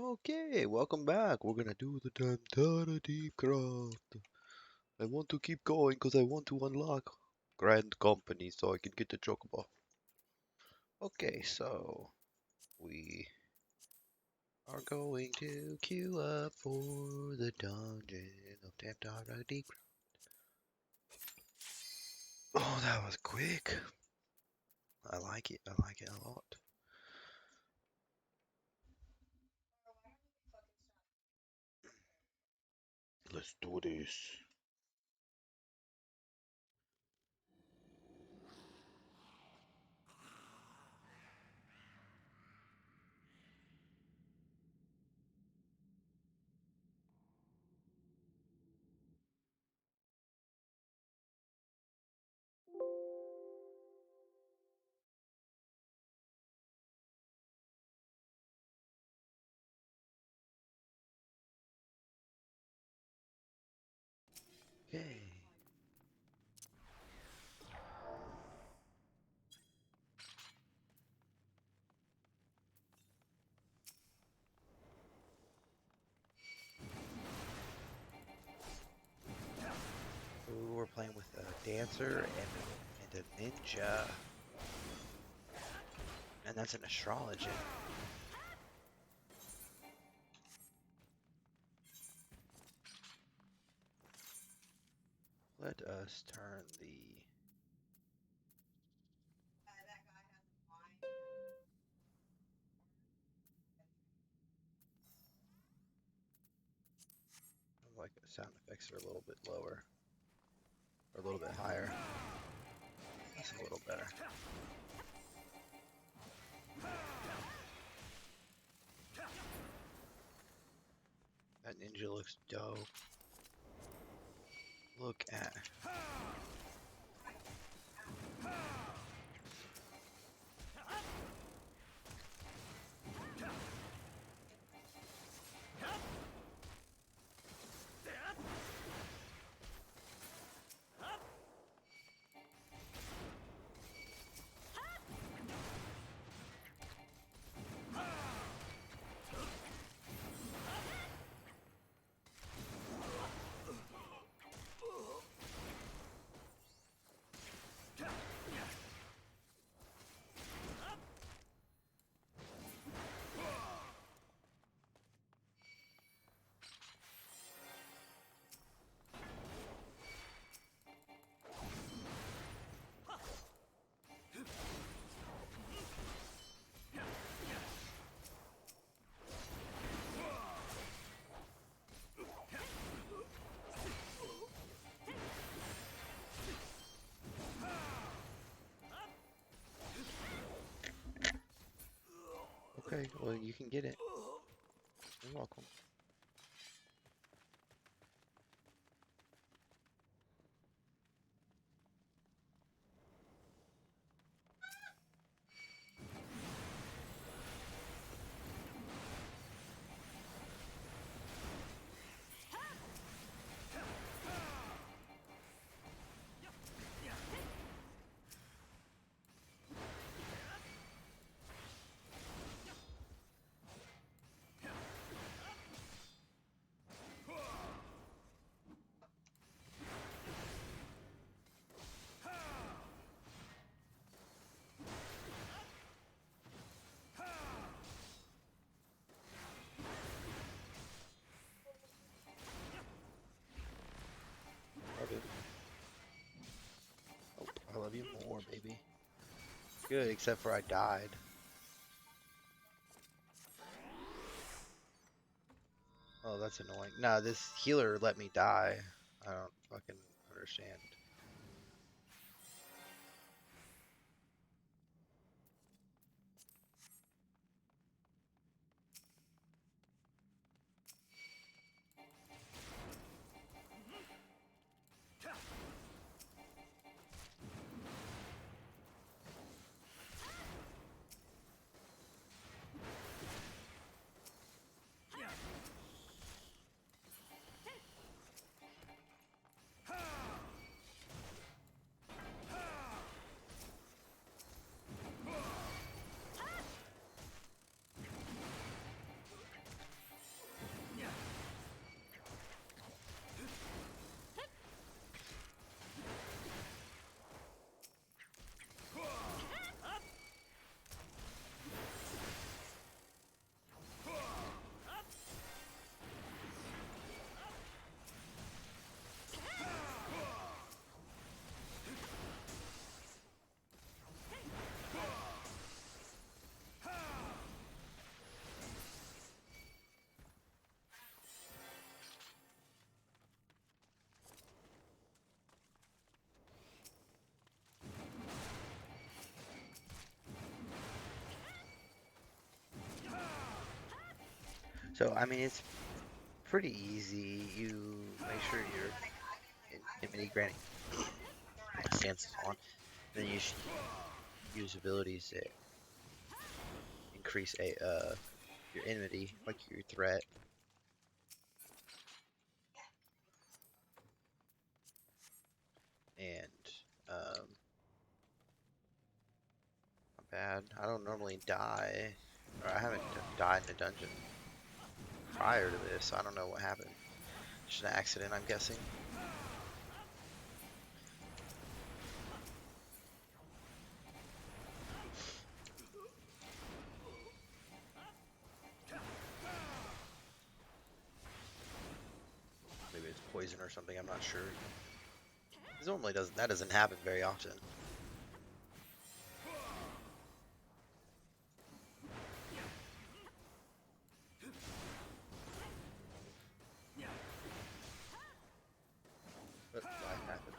Okay, welcome back. We're gonna do the Tantana Deep Craft. I want to keep going because I want to unlock Grand Company so I can get the Chocobo. Okay, so we are going to queue up for the dungeon of Tantana Deep Craft. Oh, that was quick. I like it. I like it a lot. Let's do this. Okay. Ooh, we're playing with a dancer and a ninja. And that's an astrologer. Let us turn the like the sound effects are a little bit lower or a little bit higher. That's a little better. That ninja looks dope. Look at. Okay, well you can get it. You're welcome. Love it. Oh, I love you more, baby. Good, except for I died. Oh, that's annoying. Nah, this healer let me die. I don't fucking understand. So, I mean, it's pretty easy. You make sure your enemy granting stances on, and then you should use abilities that increase your enmity, like your threat. And not bad. I don't normally die, or I haven't died in a dungeon prior to this. I don't know what happened. Just an accident, I'm guessing. Maybe it's poison or something. I'm not sure. This normally doesn't happen very often. But life happens.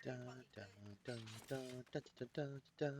Da, da, da, da, da, da, da, da, da.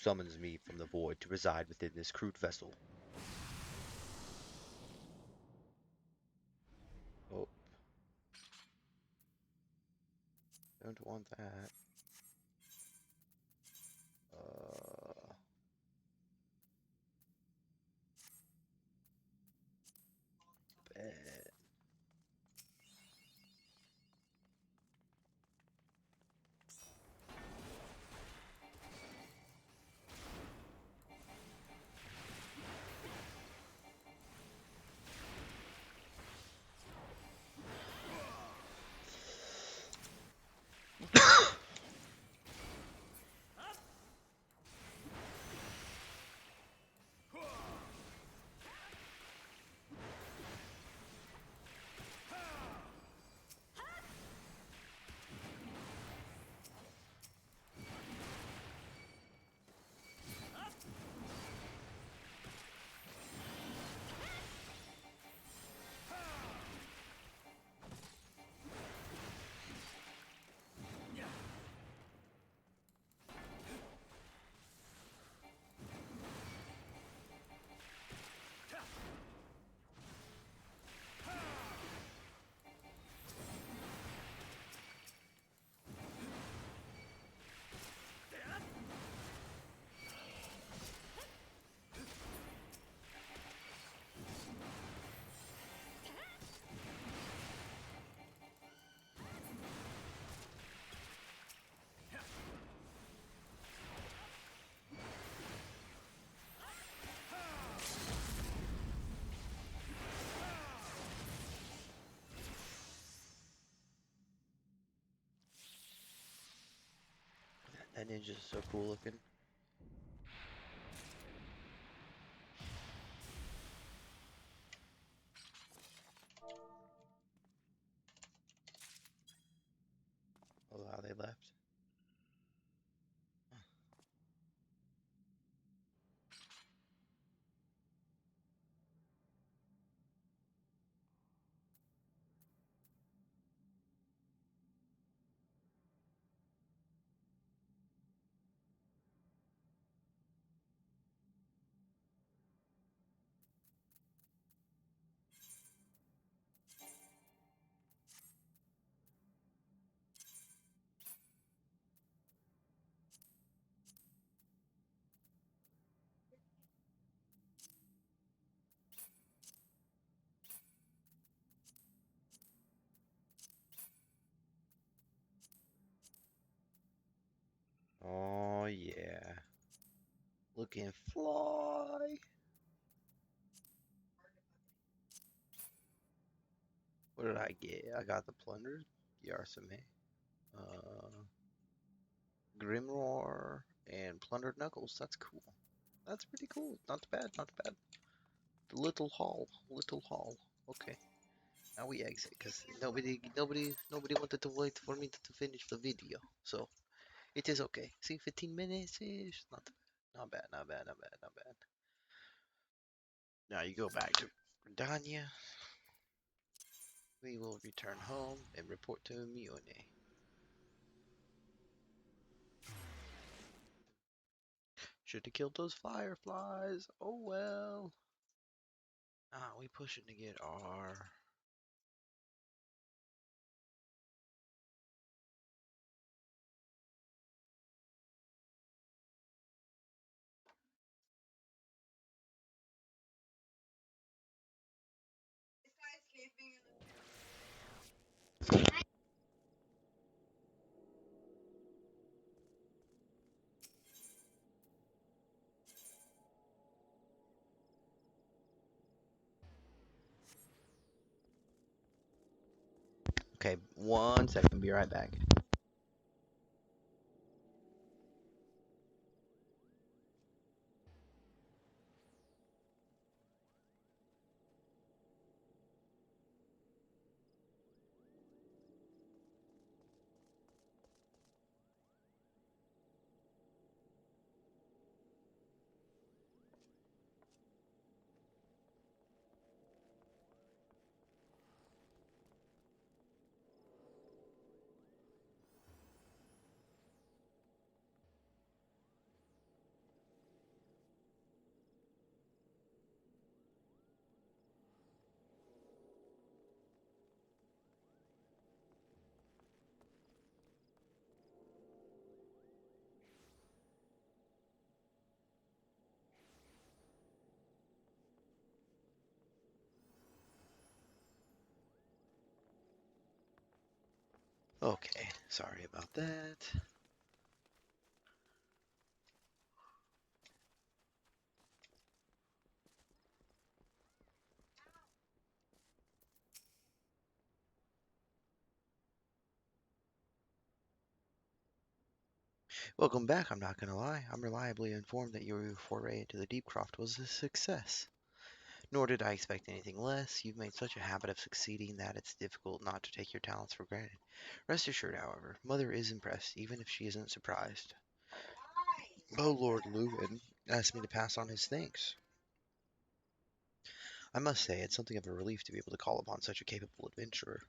summons me from the void to reside within this crude vessel. Oh, don't want that. Bet. That ninja's so cool looking. Oh, how they left. Oh yeah. Looking fly. What did I get? I got the plunder, the Arsame, uh, Grimoire, and plundered knuckles. That's cool. That's pretty cool. Not bad. Not bad. The little hall. Little hall. Okay. Now we exit because nobody wanted to wait for me to finish the video. So it is okay. See, 15 minutes ish. Not bad. Not bad. Not bad. Not bad. Now you go back to Gridania. We will return home and report to Mione. Should have killed those fireflies. Oh well. Ah, we pushing to get R. Okay, 1 second. Be right back. Okay, sorry about that. Welcome back, I'm not gonna lie. I'm reliably informed that your foray into the Deepcroft was a success. Nor did I expect anything less. You've made such a habit of succeeding that it's difficult not to take your talents for granted. Rest assured, however, Mother is impressed, even if she isn't surprised. Oh, Lord Lewin asked me to pass on his thanks. I must say, it's something of a relief to be able to call upon such a capable adventurer.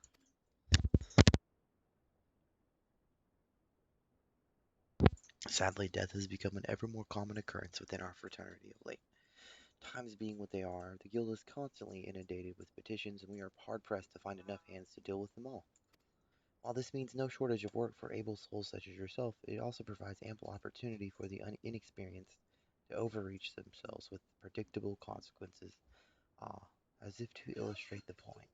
Sadly, death has become an ever more common occurrence within our fraternity of late. Times being what they are, the guild is constantly inundated with petitions, and we are hard pressed to find enough hands to deal with them all. While this means no shortage of work for able souls such as yourself, it also provides ample opportunity for the inexperienced to overreach themselves with predictable consequences. Ah, as if to illustrate the point.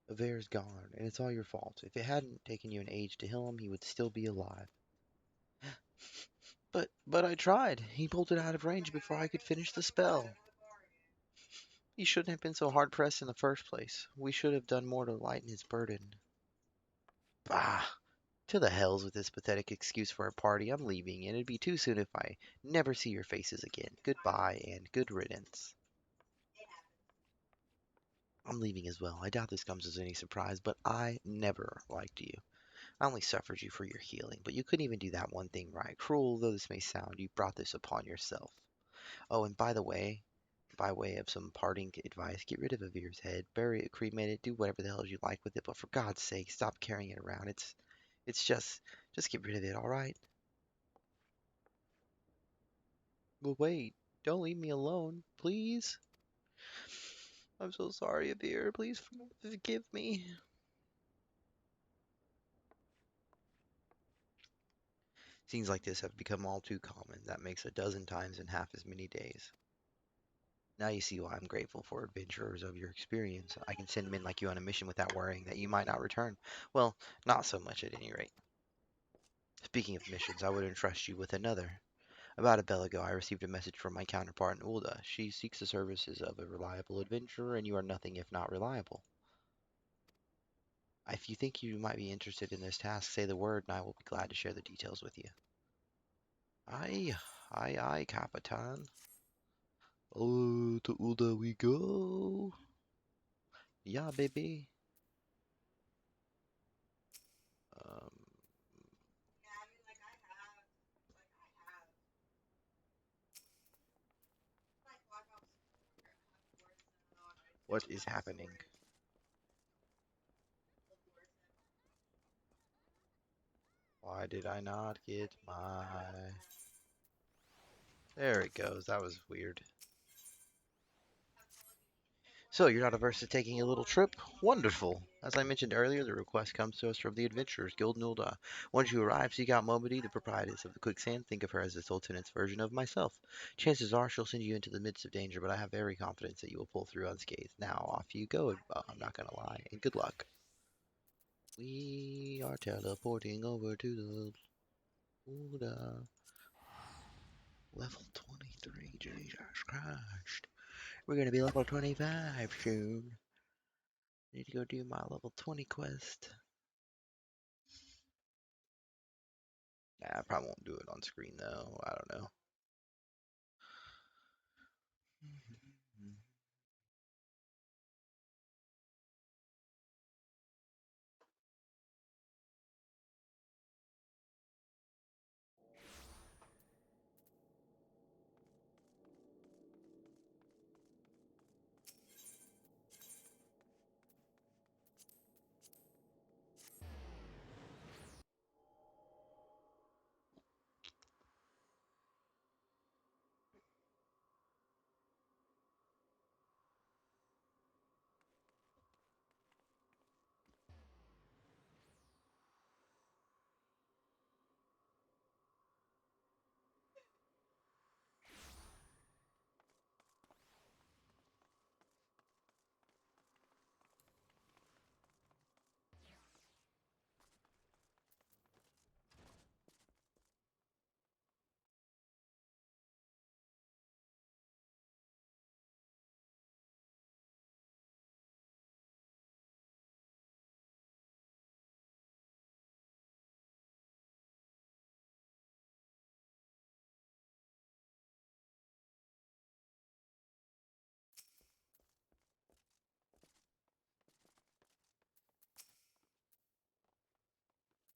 Avere's gone, and it's all your fault. If it hadn't taken you an age to heal him, he would still be alive. But I tried. He pulled it out of range before I could finish the spell. He shouldn't have been so hard pressed in the first place. We should have done more to lighten his burden. Bah! To the hells with this pathetic excuse for a party. I'm leaving, and it'd be too soon if I never see your faces again. Goodbye, and good riddance. I'm leaving as well. I doubt this comes as any surprise, but I never liked you. I only suffered you for your healing, but you couldn't even do that one thing right. Cruel though this may sound, you brought this upon yourself. Oh, and by way of some parting advice, get rid of Avir's head, bury it, cremate it, do whatever the hell you like with it, but for God's sake, stop carrying it around. It's just get rid of it, all right? But wait, don't leave me alone, please. I'm so sorry, Avir. Please forgive me. Scenes like this have become all too common. That makes a dozen times in half as many days. Now you see why I'm grateful for adventurers of your experience. I can send men like you on a mission without worrying that you might not return. Well, not so much at any rate. Speaking of missions, I would entrust you with another. About a bell ago, I received a message from my counterpart in Ulda. She seeks the services of a reliable adventurer, and you are nothing if not reliable. If you think you might be interested in this task, say the word, and I will be glad to share the details with you. Aye, aye, Capitan. Oh, to Ulda we go. Yeah, baby. Um, what is happening? Why did I not get my... There it goes. That was weird. So, you're not averse to taking a little trip? Wonderful! As I mentioned earlier, the request comes to us from the Adventurers Guild Nulda. Once you arrive, seek out Momody, the proprietress of the Quicksand. Think of her as the Sultanat's version of myself. Chances are she'll send you into the midst of danger, but I have every confidence that you will pull through unscathed. Now, off you go, I'm not gonna lie, and good luck. We are teleporting over to the Nulda. Level 23, Jesus Christ. We're gonna be level 25 soon. Need to go do my level 20 quest. Nah, I probably won't do it on screen though. I don't know.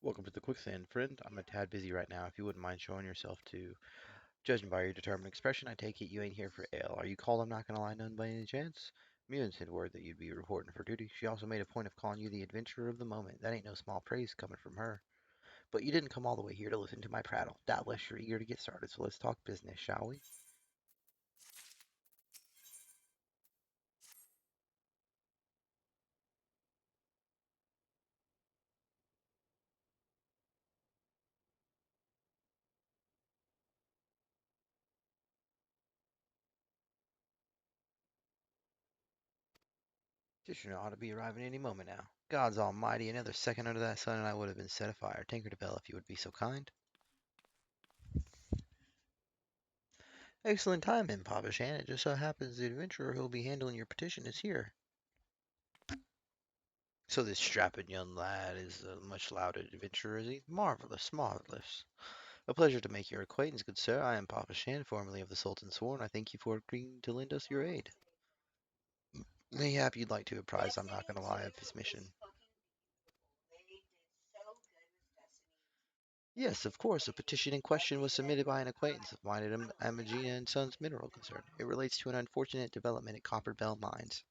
Welcome to the quicksand, friend. I'm a tad busy right now. If you wouldn't mind showing yourself to, judging by your determined expression, I take it you ain't here for ale. Are you called I'm not gonna lie none by any chance? Munin sent word that you'd be reporting for duty. She also made a point of calling you the adventurer of the moment. That ain't no small praise coming from her. But you didn't come all the way here to listen to my prattle. Doubtless you're eager to get started, so let's talk business, shall we? Tishner ought to be arriving any moment now. God's almighty, another second under that sun and I would have been set afire. Tinker if you would be so kind. Excellent timing, Papa Shan. It just so happens the adventurer who'll be handling your petition is here. So this strapping young lad is a much lauded adventurer, is he? Marvelous, marvelous. A pleasure to make your acquaintance, good sir. I am Papa Shan, formerly of the Sultan Sworn. I thank you for agreeing to lend us your aid. Mayhap you'd like to apprise, I'm not going to lie, of his mission. Yes, of course. A petition in question was submitted by an acquaintance of mine at Amagina and Sons Mineral Concern. It relates to an unfortunate development at Copper Bell Mines.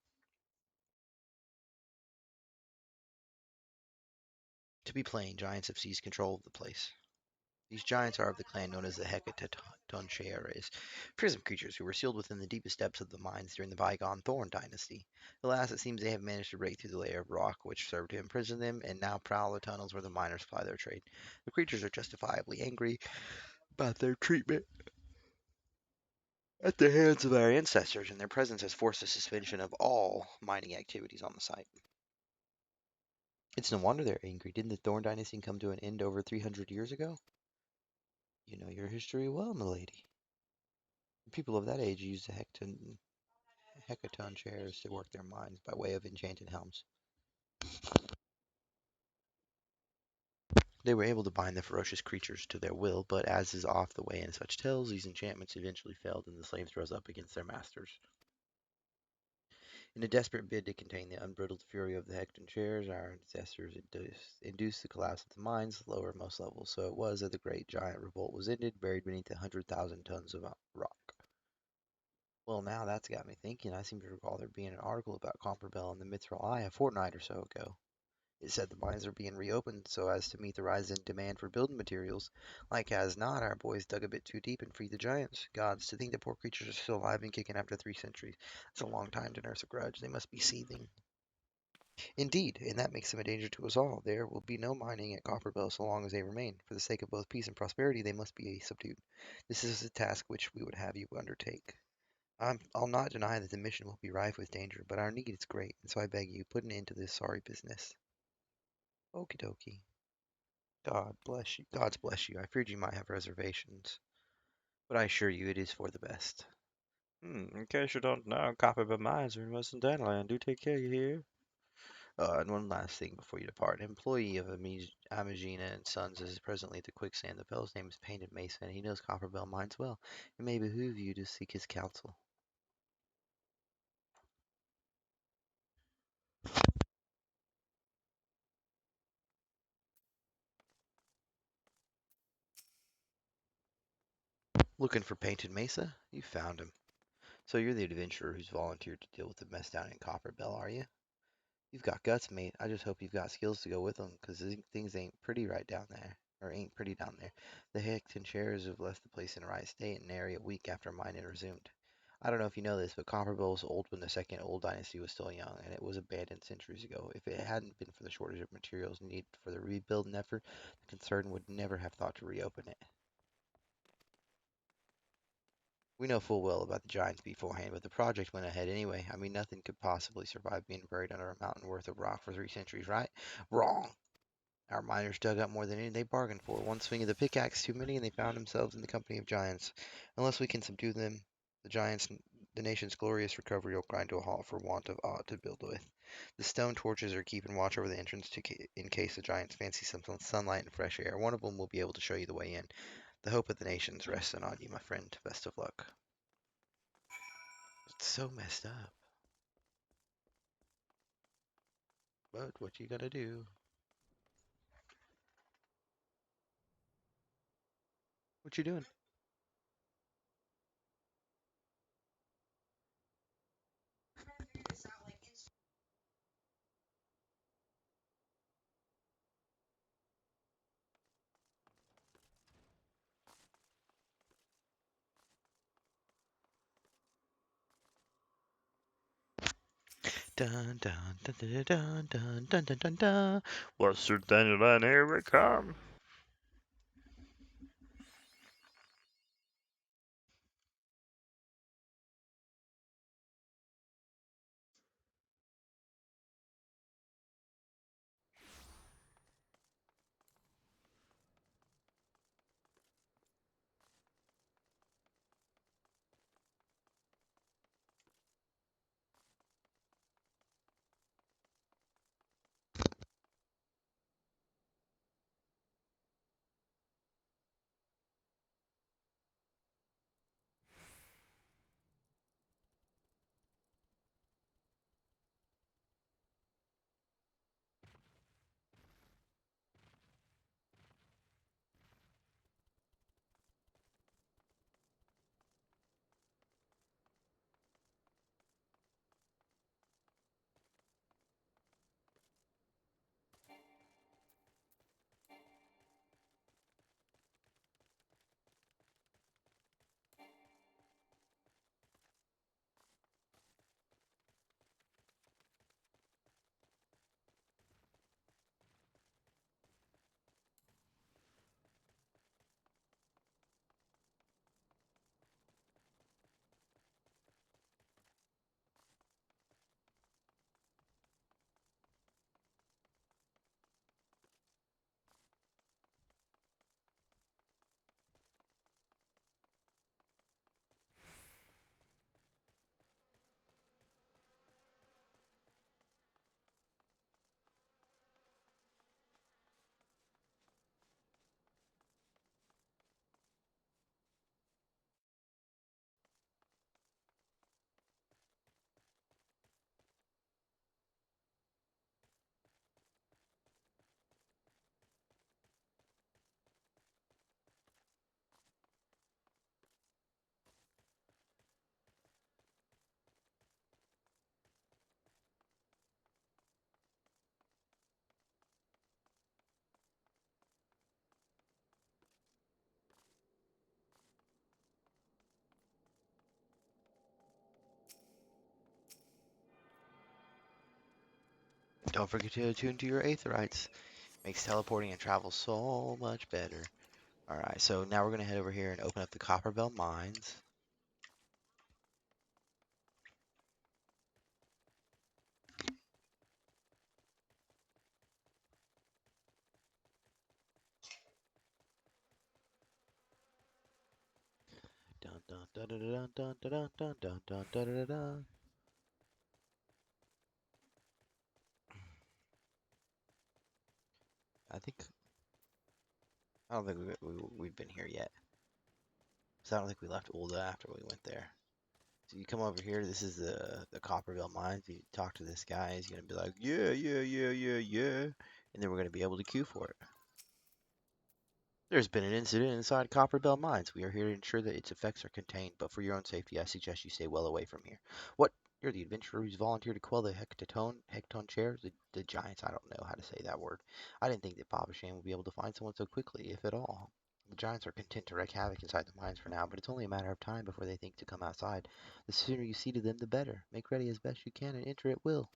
To be plain, giants have seized control of the place. These giants are of the clan known as the Hecatoncheires, prism creatures who were sealed within the deepest depths of the mines during the bygone Thorn dynasty. Alas, it seems they have managed to break through the layer of rock which served to imprison them, and now prowl the tunnels where the miners ply their trade. The creatures are justifiably angry about their treatment at the hands of our ancestors, and their presence has forced a suspension of all mining activities on the site. It's no wonder they're angry. Didn't the Thorn dynasty come to an end over 300 years ago? You know your history well, milady. People of that age used the hecaton chairs to work their mines by way of enchanted helms. They were able to bind the ferocious creatures to their will, but as is oft the way in such tales, these enchantments eventually failed and the slaves rose up against their masters. In a desperate bid to contain the unbridled fury of the Hecton chairs, our ancestors induced the collapse of the mines, the lowermost levels. So it was that the great giant revolt was ended, buried beneath 100,000 tons of rock. Well, now that's got me thinking. I seem to recall there being an article about Copperbell in the Mithril Eye a fortnight or so ago. It said the mines are being reopened so as to meet the rise in demand for building materials. Like as not, our boys dug a bit too deep and freed the giants. Gods, to think the poor creatures are still alive and kicking after 3 centuries. It's a long time to nurse a grudge. They must be seething. Indeed, and that makes them a danger to us all. There will be no mining at Copperbell so long as they remain. For the sake of both peace and prosperity, they must be subdued. This is a task which we would have you undertake. I'll not deny that the mission will be rife with danger, but our need is great, and so I beg you, put an end to this sorry business. Okie dokie. God bless you. God's bless you. I feared you might have reservations, but I assure you it is for the best. In case you don't know, Copperbell Mines are in Western Danland. Do take care, you hear? And one last thing before you depart. An employee of Amagina and Sons is presently at the quicksand. The fellow's name is Painted Mason, and he knows Copperbell Mines well. It may behoove you to seek his counsel. Looking for Painted Mesa? You found him. So you're the adventurer who's volunteered to deal with the mess down in Copperbell, are you? You've got guts, mate. I just hope you've got skills to go with them, 'cause things ain't pretty right down there. Or ain't pretty down there. The Hickton shares have left the place in a right state and nary a week after mining resumed. I don't know if you know this, but Copperbell was old when the second old dynasty was still young, and it was abandoned centuries ago. If it hadn't been for the shortage of materials needed for the rebuilding effort, the concern would never have thought to reopen it. We know full well about the giants beforehand, but the project went ahead anyway. I mean, nothing could possibly survive being buried under a mountain worth of rock for 3 centuries, right? Wrong. Our miners dug up more than any they bargained for. One swing of the pickaxe too many, and they found themselves in the company of giants. Unless we can subdue them, the giants, the nation's glorious recovery will grind to a halt for want of aught to build with. The stone torches are keeping watch over the entrance in case the giants fancy some sunlight and fresh air. One of them will be able to show you the way in. The hope of the nation's resting on you, my friend. Best of luck. It's so messed up. But what you gonna do? What you doing? Dun dun dun dun dun dun dun dun dun dun. What's your dandelion? Here we come. Don't forget to attune to your aetherites. Makes teleporting and travel so much better. Alright, so now we're going to head over here and open up the Copperbell Mines. Dun dun dun dun dun dun dun dun dun dun dun dun. I think I don't think we've been here yet. So I don't think we left Ulda after we went there. So you come over here. This is the Copperville Mines. You talk to this guy. He's gonna be like, yeah, yeah, yeah, yeah, yeah, and then we're gonna be able to queue for it. There's been an incident inside Copperbell Mines. We are here to ensure that its effects are contained, but for your own safety, I suggest you stay well away from here. What? You're the adventurer who's volunteered to quell the Hecton chair? The giants, I don't know how to say that word. I didn't think that Papa Shane would be able to find someone so quickly, if at all. The giants are content to wreak havoc inside the mines for now, but it's only a matter of time before they think to come outside. The sooner you see to them, the better. Make ready as best you can and enter at will.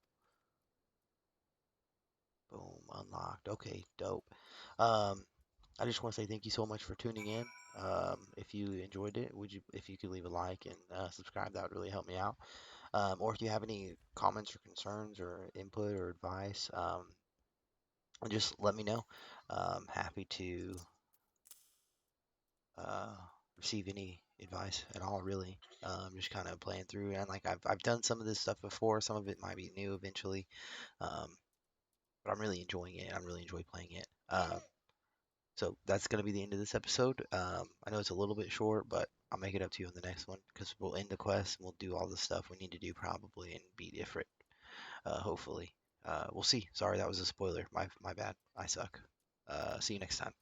Boom, unlocked. Okay, dope. Um, I just want to say thank you so much for tuning in. If you enjoyed it, if you could leave a like and subscribe, that would really help me out. Or if you have any comments or concerns or input or advice, just let me know. Happy to uh, receive any advice at all, really. Just kind of playing through, and like I've done some of this stuff before. Some of it might be new eventually, um, but I'm really enjoying it. I'm really enjoy playing it. So that's going to be the end of this episode. I know it's a little bit short, but I'll make it up to you in the next one because we'll end the quest and we'll do all the stuff we need to do probably and be different, hopefully. We'll see. Sorry, that was a spoiler. My bad. I suck. See you next time.